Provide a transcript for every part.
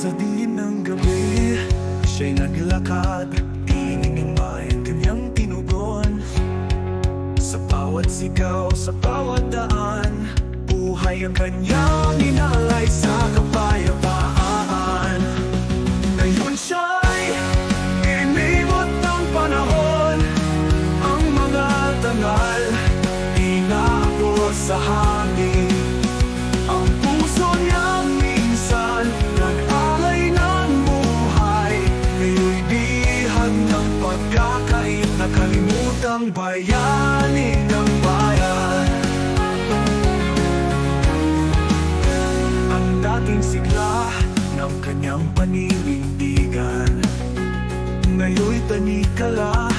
Sa dilim ng gabi, siya'y naglakad, tiningin ang kanyang tinugon. Sa bawat sigaw, sa bawat daan, buhay ang kanyang inalay sa kapayapaan. Ngayon siya'y inimot ng panahon, ang mga tangal inaabot sa hangin. Ang puso niya minsan nag-alay ng buhay, ngayon'y bihag ng pagkakait, nakalimutang bayani ng bayan. Ang dating sigla ng kanyang paninindigan, ngayon'y tanikala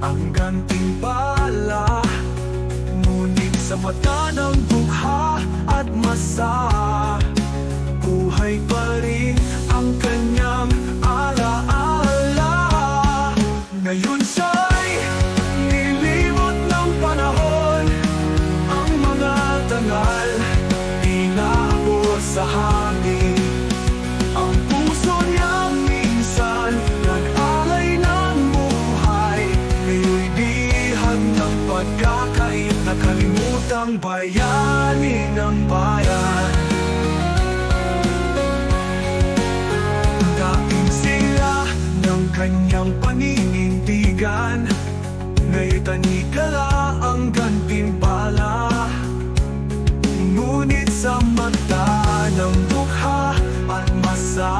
ang gantimpala. Ngunit sa mata ng dukha at masa, buhay pa rin ang kanyang alaala. Ngayon siya'y nilimot ng panahon, ang mga tangal inaabot sa hangin. Ang puso niya minsan nag-alay ng buhay, ngayon'y bihag ng pagkakait, nakalimutang bayani ng bayan. Dating sila ng kanyang paninindigan, ngayon'y tanikala ang gantimpala. Ngunit sa mata ng dukha at masa,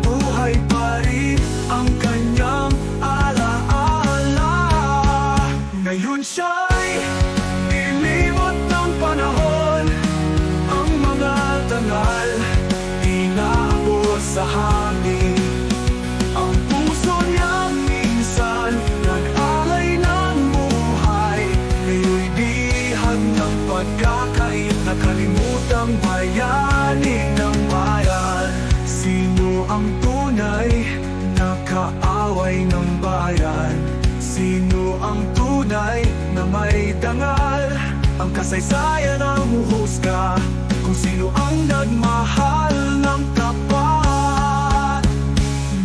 buhay pa rin ang kanyang alaala. Ngayon siya'y nilimot ng panahon, ang mga tangal inaabot sa hangin. Ang puso niya minsan nag-alay ng buhay, ngayon'y bihag ng pagkakait, nakalimutang bayani ng bayan. Sino ang tunay na kaaway ng bayan? Sino ang tunay na may dangal? Ang kasaysayan ang huhusga kung sino ang nagmahal ng tapat.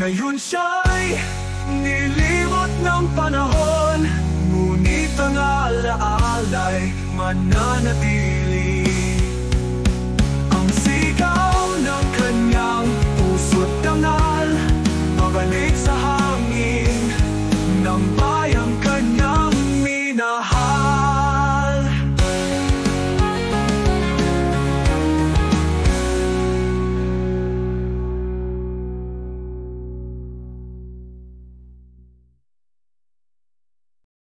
Ngayon siya'y nilimot ng panahon, ngunit ang alaala'y mananatili.